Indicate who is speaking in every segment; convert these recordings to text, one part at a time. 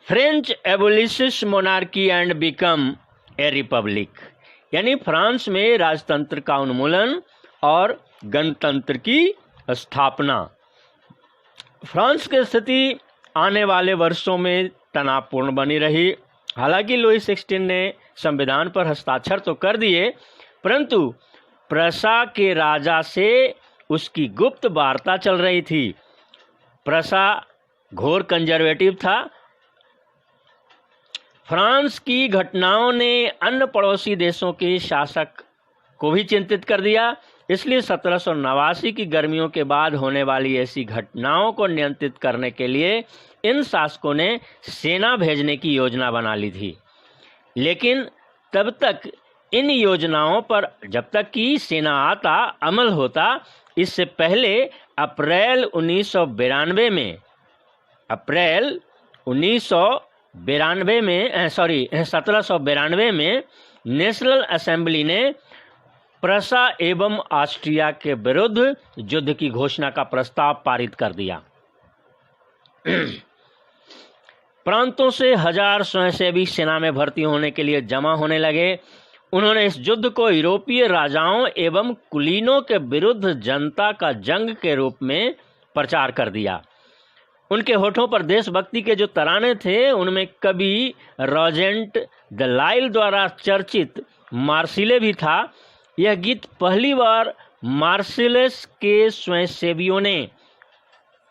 Speaker 1: French abolishes monarchy and become a republic, यानी France में राजतंत्र का उन्मूलन और गणतंत्र की स्थापना। फ्रांस की स्थिति आने वाले वर्षों में तनावपूर्ण बनी रही। हालांकि लुई 16 ने संविधान पर हस्ताक्षर तो कर दिए, परंतु प्रशा के राजा से उसकी गुप्त वार्ता चल रही थी। प्रशा घोर कंजर्वेटिव था। फ्रांस की घटनाओं ने अन्य पड़ोसी देशों के शासक को भी चिंतित कर दिया। इसलिए 1789 की गर्मियों के बाद होने वाली ऐसी घटनाओं को नियंत्रित करने के लिए इन शासकों ने सेना भेजने की योजना बना ली थी। लेकिन तब तक इन योजनाओं पर जब तक कि सेना आता, अमल होता, इससे पहले अप्रैल 1792 में नेशनल असेंबली ने प्रशा एवं ऑस्ट्रिया के विरुद्ध युद्ध की घोषणा का प्रस्ताव पारित कर दिया। प्रांतों से 1000 स्वयंसेवी सेना में भर्ती होने के लिए जमा होने लगे। उन्होंने इस युद्ध को यूरोपीय राजाओं एवं कुलीनों के विरुद्ध जनता का जंग के रूप में प्रचार कर दिया। उनके होठों पर देशभक्ति के जो तराने थे, उनमें कवि रॉजेंट द लाइल द्वारा चर्चित मार्सिले भी था। यह गीत पहली बार मार्सिलेस के स्वयंसेवियों ने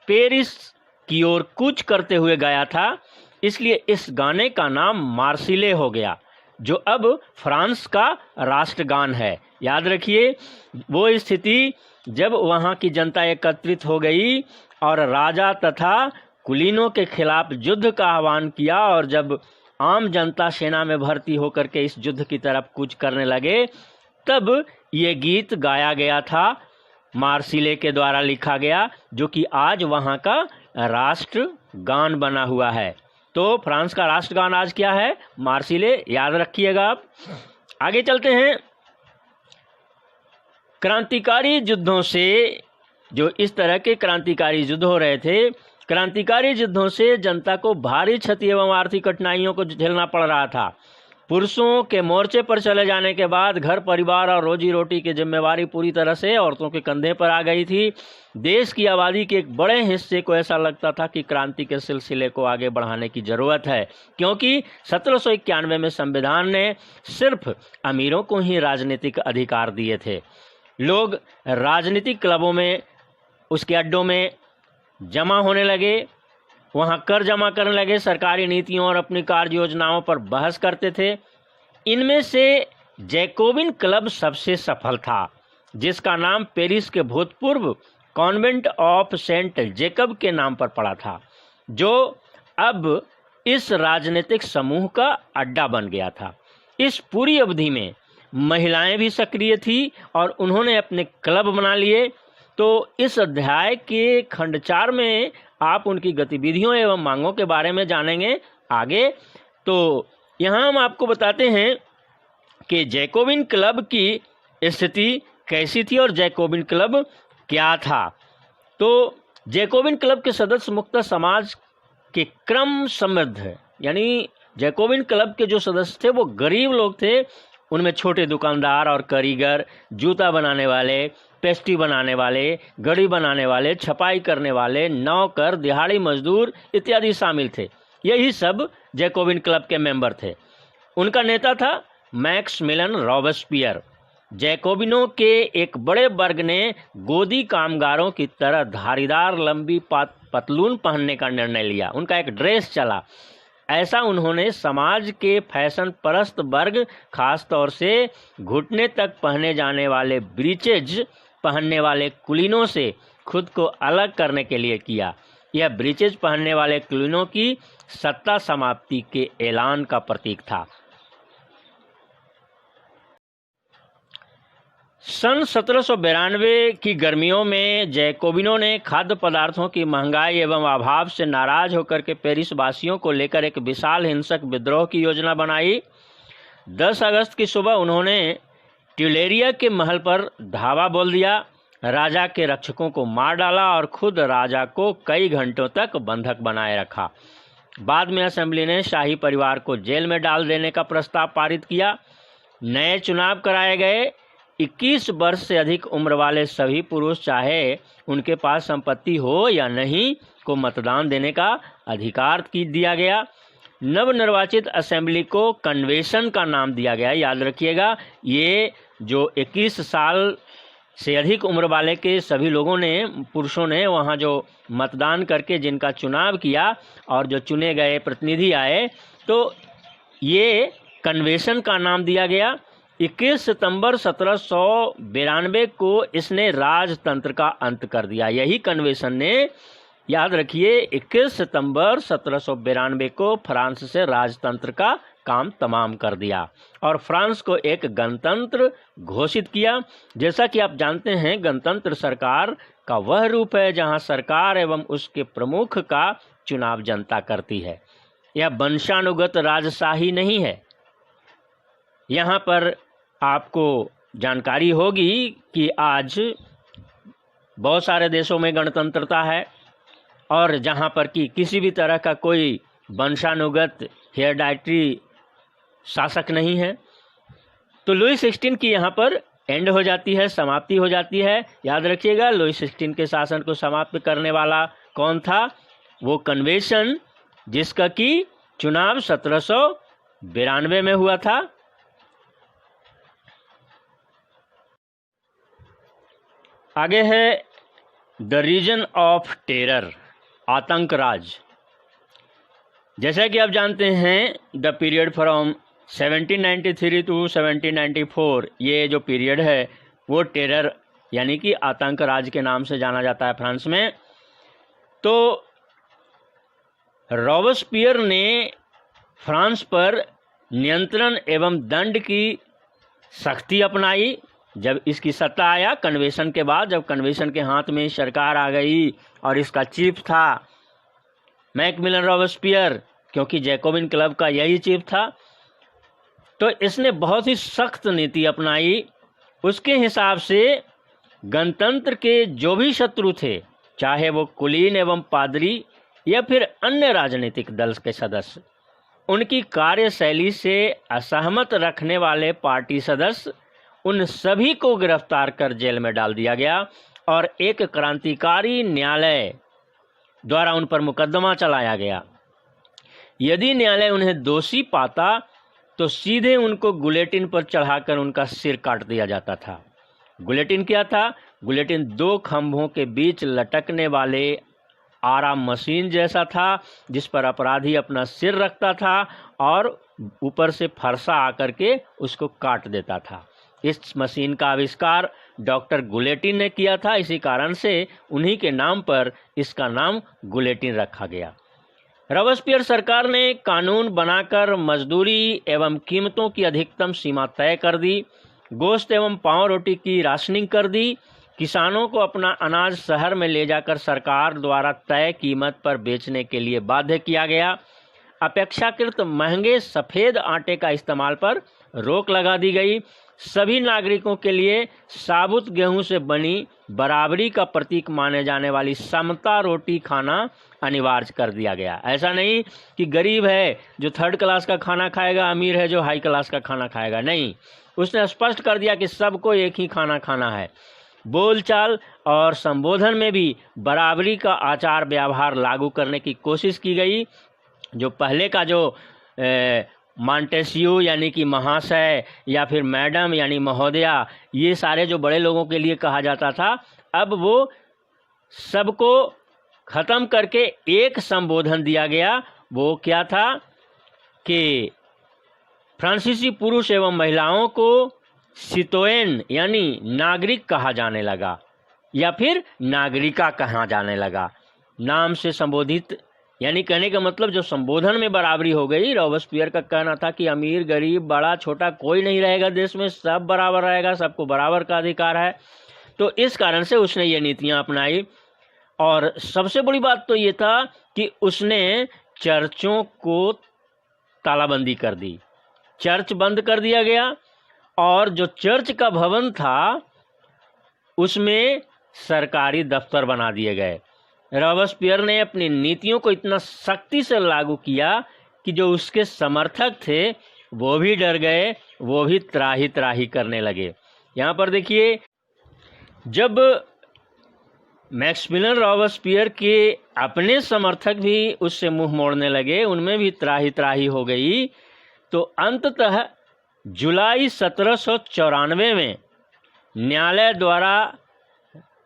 Speaker 1: पेरिस की ओर कूच करते हुए गाया था, इसलिए इस गाने का नाम मार्सिले हो गया, जो अब फ्रांस का राष्ट्रगान है। याद रखिए, वो स्थिति जब वहाँ की जनता एकत्रित हो गई और राजा तथा कुलीनों के खिलाफ युद्ध का आह्वान किया, और जब आम जनता सेना में भर्ती होकर के इस युद्ध की तरफ कूच करने लगे, तब ये गीत गाया गया था, मार्सिले के द्वारा लिखा गया, जो कि आज वहाँ का राष्ट्रगान बना हुआ है। तो फ्रांस का राष्ट्रगान आज क्या है? मार्सिले। याद रखिएगा आप। आगे चलते हैं। क्रांतिकारी युद्धों से, जो इस तरह के क्रांतिकारी युद्ध हो रहे थे, क्रांतिकारी युद्धों से जनता को भारी क्षति एवं आर्थिक कठिनाइयों को झेलना पड़ रहा था। पुरुषों के मोर्चे पर चले जाने के बाद घर परिवार और रोजी रोटी की जिम्मेवारी पूरी तरह से औरतों के कंधे पर आ गई थी। देश की आबादी के एक बड़े हिस्से को ऐसा लगता था कि क्रांति के सिलसिले को आगे बढ़ाने की जरूरत है, क्योंकि 1791 में संविधान ने सिर्फ अमीरों को ही राजनीतिक अधिकार दिए थे। लोग राजनीतिक क्लबों में, उसके अड्डों में जमा होने लगे, वहाँ कर जमा करने लगे, सरकारी नीतियों और अपनी कार्य योजनाओं पर बहस करते थे। इनमें से जैकोबिन क्लब सबसे सफल था, जिसका नाम पेरिस के भूतपूर्व कॉन्वेंट ऑफ सेंट जेकब के नाम पर पड़ा था, जो अब इस राजनीतिक समूह का अड्डा बन गया था। इस पूरी अवधि में महिलाएं भी सक्रिय थी और उन्होंने अपने क्लब बना लिए। तो इस अध्याय के खंड 4 में आप उनकी गतिविधियों एवं मांगों के बारे में जानेंगे आगे। तो यहाँ हम आपको बताते हैं कि जैकोबिन क्लब की स्थिति कैसी थी और जैकोबिन क्लब क्या था। तो जैकोबिन क्लब के सदस्य मुख्यतः समाज के क्रम समृद्ध, यानी जैकोबिन क्लब के जो सदस्य थे वो गरीब लोग थे। उनमें छोटे दुकानदार और कारीगर, जूता बनाने वाले, पेस्ट्री बनाने वाले, घड़ी बनाने वाले, छपाई करने वाले, नौकर, दिहाड़ी मजदूर इत्यादि शामिल थे। यही सब जैकोबिन क्लब के मेंबर थे। उनका नेता था मैक्समिलन रॉबेस्पियर। जैकोबिनों के एक बड़े वर्ग ने गोदी कामगारों की तरह धारीदार लंबी पतलून पहनने का निर्णय लिया। उनका एक ड्रेस चला। ऐसा उन्होंने समाज के फैशन परस्त वर्ग, खास तौर से घुटने तक पहने जाने वाले ब्रीचेज पहनने वाले कुलीनों से खुद को अलग करने के लिए किया। यह ब्रीचेज पहनने वाले कुलीनों की सत्ता समाप्ति के ऐलान का प्रतीक था। सन 1792 की गर्मियों में जैकोबिनों ने खाद्य पदार्थों की महंगाई एवं अभाव से नाराज होकर के पेरिस वासियों को लेकर एक विशाल हिंसक विद्रोह की योजना बनाई। 10 अगस्त की सुबह उन्होंने ट्यूलेरिया के महल पर धावा बोल दिया, राजा के रक्षकों को मार डाला और खुद राजा को कई घंटों तक बंधक बनाए रखा। बाद में असेंबली ने शाही परिवार को जेल में डाल देने का प्रस्ताव पारित किया। नए चुनाव कराए गए। 21 वर्ष से अधिक उम्र वाले सभी पुरुष, चाहे उनके पास संपत्ति हो या नहीं, को मतदान देने का अधिकार दिया गया। नवनिर्वाचित असेंबली को कन्वेंशन का नाम दिया गया। याद रखिएगा, ये जो 21 साल से अधिक उम्र वाले के सभी लोगों ने, पुरुषों ने वहाँ जो मतदान करके जिनका चुनाव किया और जो चुने गए प्रतिनिधि आए, तो ये कन्वेंशन का नाम दिया गया। 21 सितंबर 1792 को इसने राजतंत्र का अंत कर दिया। यही कन्वेंशन ने, याद रखिए, 21 सितंबर 1792 को फ्रांस से राजतंत्र का काम तमाम कर दिया और फ्रांस को एक गणतंत्र घोषित किया। जैसा कि आप जानते हैं, गणतंत्र सरकार का वह रूप है जहां सरकार एवं उसके प्रमुख का चुनाव जनता करती है। यह वंशानुगत राजशाही नहीं है। यहाँ पर आपको जानकारी होगी कि आज बहुत सारे देशों में गणतंत्रता है और जहाँ पर कि किसी भी तरह का कोई वंशानुगत हेरेडिटरी शासक नहीं है। तो लुई 16 की यहाँ पर एंड हो जाती है, समाप्ति हो जाती है। याद रखिएगा, लुई 16 के शासन को समाप्त करने वाला कौन था? वो कन्वेंशन जिसका कि चुनाव 1792 में हुआ था। आगे है द रीजन ऑफ टेरर, आतंक राज। जैसा कि आप जानते हैं, द पीरियड फ्रॉम 1793 टू 1794, ये जो पीरियड है वो टेरर यानी कि आतंक राज के नाम से जाना जाता है फ्रांस में। तो रॉबेस्पियर ने फ्रांस पर नियंत्रण एवं दंड की सख्ती अपनाई। जब इसकी सत्ता आया कन्वेंशन के बाद, जब कन्वेंशन के हाथ में सरकार आ गई और इसका चीफ था मैकमिलन रॉबेस्पियर, क्योंकि जैकोबिन क्लब का यही चीफ था, तो इसने बहुत ही सख्त नीति अपनाई। उसके हिसाब से गणतंत्र के जो भी शत्रु थे, चाहे वो कुलीन एवं पादरी या फिर अन्य राजनीतिक दल के सदस्य, उनकी कार्यशैली से असहमत रखने वाले पार्टी सदस्य, उन सभी को गिरफ्तार कर जेल में डाल दिया गया और एक क्रांतिकारी न्यायालय द्वारा उन पर मुकदमा चलाया गया। यदि न्यायालय उन्हें दोषी पाता तो सीधे उनको गुलेटिन पर चढ़ाकर उनका सिर काट दिया जाता था। गुलेटिन क्या था? गुलेटिन 2 खंभों के बीच लटकने वाले आराम मशीन जैसा था, जिस पर अपराधी अपना सिर रखता था और ऊपर से फरसा आकर के उसको काट देता था। इस मशीन का आविष्कार डॉक्टर गुलेटिन ने किया था। इसी कारण से उन्हीं के नाम पर इसका नाम गुलेटिन रखा गया। रॉबेस्पियर सरकार ने कानून बनाकर मजदूरी एवं कीमतों की अधिकतम सीमा तय कर दी। गोश्त एवं पाव रोटी की राशनिंग कर दी। किसानों को अपना अनाज शहर में ले जाकर सरकार द्वारा तय कीमत पर बेचने के लिए बाध्य किया गया। अपेक्षाकृत महंगे सफ़ेद आटे का इस्तेमाल पर रोक लगा दी गई। सभी नागरिकों के लिए साबुत गेहूं से बनी बराबरी का प्रतीक माने जाने वाली समता रोटी खाना अनिवार्य कर दिया गया। ऐसा नहीं कि गरीब है जो 3rd क्लास का खाना खाएगा, अमीर है जो हाई क्लास का खाना खाएगा, नहीं। उसने स्पष्ट कर दिया कि सबको एक ही खाना खाना है। बोलचाल और संबोधन में भी बराबरी का आचार व्यवहार लागू करने की कोशिश की गई। जो पहले का जो मॉन्टेस्क्यू यानी कि महाशय या फिर मैडम यानी महोदया, ये सारे जो बड़े लोगों के लिए कहा जाता था, अब वो सबको ख़त्म करके एक संबोधन दिया गया। वो क्या था कि फ्रांसीसी पुरुष एवं महिलाओं को सितोयन यानी नागरिक कहा जाने लगा या फिर नागरिका कहा जाने लगा। नाम से संबोधित यानी कहने का मतलब जो संबोधन में बराबरी हो गई। रॉबेस्पियर का कहना था कि अमीर गरीब बड़ा छोटा कोई नहीं रहेगा देश में, सब बराबर रहेगा, सबको बराबर का अधिकार है। तो इस कारण से उसने ये नीतियां अपनाई। और सबसे बड़ी बात तो ये था कि उसने चर्चों को तालाबंदी कर दी, चर्च बंद कर दिया गया और जो चर्च का भवन था उसमें सरकारी दफ्तर बना दिए गए। रॉबespierre ने अपनी नीतियों को इतना सख्ती से लागू किया कि जो उसके समर्थक थे वो भी डर गए, वो भी त्राही त्राही करने लगे। यहाँ पर देखिए, जब मैक्सिमिलियन रॉबespierre के अपने समर्थक भी उससे मुंह मोड़ने लगे, उनमें भी त्राही त्राही हो गई, तो अंततः जुलाई 1794 में न्यायालय द्वारा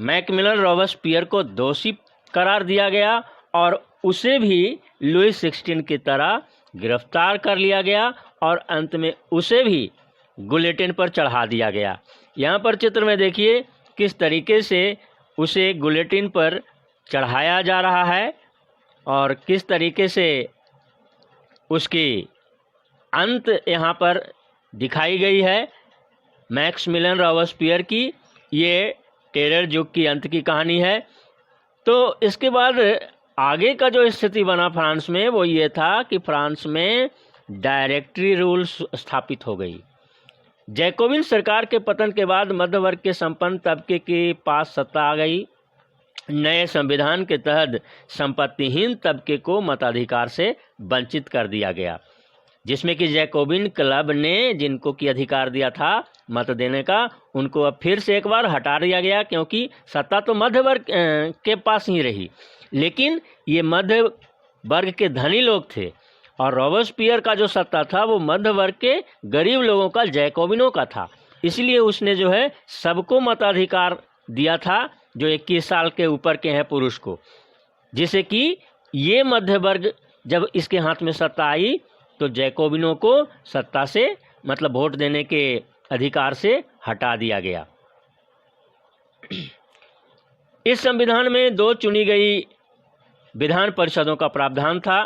Speaker 1: मैक्सिमिलियन रॉबespierre को दोषी करार दिया गया और उसे भी लुई 16 की तरह गिरफ्तार कर लिया गया और अंत में उसे भी गुलेटिन पर चढ़ा दिया गया। यहाँ पर चित्र में देखिए किस तरीके से उसे गुलेटिन पर चढ़ाया जा रहा है और किस तरीके से उसकी अंत यहाँ पर दिखाई गई है मैक्सिमिलियन रॉबespierre की। ये टेरर युग की अंत की कहानी है। तो इसके बाद आगे का जो स्थिति बना फ्रांस में वो ये था कि फ्रांस में डायरेक्टरी रूल स्थापित हो गई। जैकोबिन सरकार के पतन के बाद मध्य वर्ग के संपन्न तबके के पास सत्ता आ गई। नए संविधान के तहत संपत्तिहीन तबके को मताधिकार से वंचित कर दिया गया, जिसमें कि जैकोबिन क्लब ने जिनको की अधिकार दिया था मत देने का, उनको अब फिर से एक बार हटा दिया गया, क्योंकि सत्ता तो मध्य वर्ग के पास ही रही, लेकिन ये मध्य वर्ग के धनी लोग थे और रॉबespierre का जो सत्ता था वो मध्य वर्ग के गरीब लोगों का, जैकोबिनों का था। इसलिए उसने जो है सबको मताधिकार दिया था जो 21 साल के ऊपर के हैं पुरुष को, जिससे कि ये मध्य वर्ग जब इसके हाथ में सत्ता आई तो जैकोबिनों को सत्ता से मतलब वोट देने के अधिकार से हटा दिया गया। इस संविधान में 2 चुनी गई विधान परिषदों का प्रावधान था।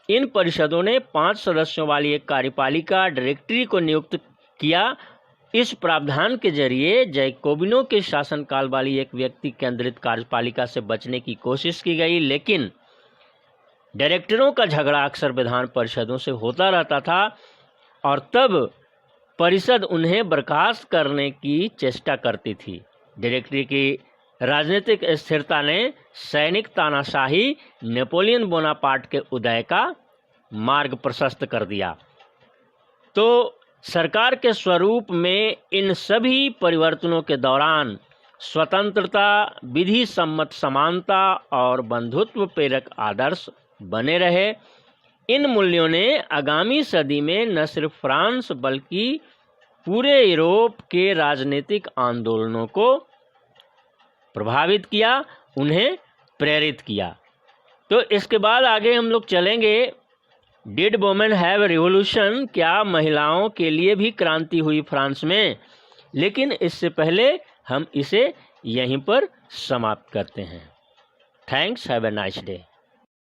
Speaker 1: इन परिषदों ने 5 सदस्यों वाली एक कार्यपालिका डायरेक्टरी को नियुक्त किया। इस प्रावधान के जरिए जैकोबिनों के शासनकाल वाली एक व्यक्ति केंद्रित कार्यपालिका से बचने की कोशिश की गई, लेकिन डायरेक्टरों का झगड़ा अक्सर विधान परिषदों से होता रहता था और तब परिषद उन्हें बर्खास्त करने की चेष्टा करती थी। डायरेक्टरी की राजनीतिक स्थिरता ने सैनिक तानाशाही नेपोलियन बोनापार्ट के उदय का मार्ग प्रशस्त कर दिया। तो सरकार के स्वरूप में इन सभी परिवर्तनों के दौरान स्वतंत्रता, विधि सम्मत समानता और बंधुत्व प्रेरक आदर्श बने रहे। इन मूल्यों ने आगामी सदी में न सिर्फ फ्रांस बल्कि पूरे यूरोप के राजनीतिक आंदोलनों को प्रभावित किया, उन्हें प्रेरित किया। तो इसके बाद आगे हम लोग चलेंगे, डिड वुमेन हैव रिवॉल्यूशन, क्या महिलाओं के लिए भी क्रांति हुई फ्रांस में। लेकिन इससे पहले हम इसे यहीं पर समाप्त करते हैं। Thanks, have a nice day.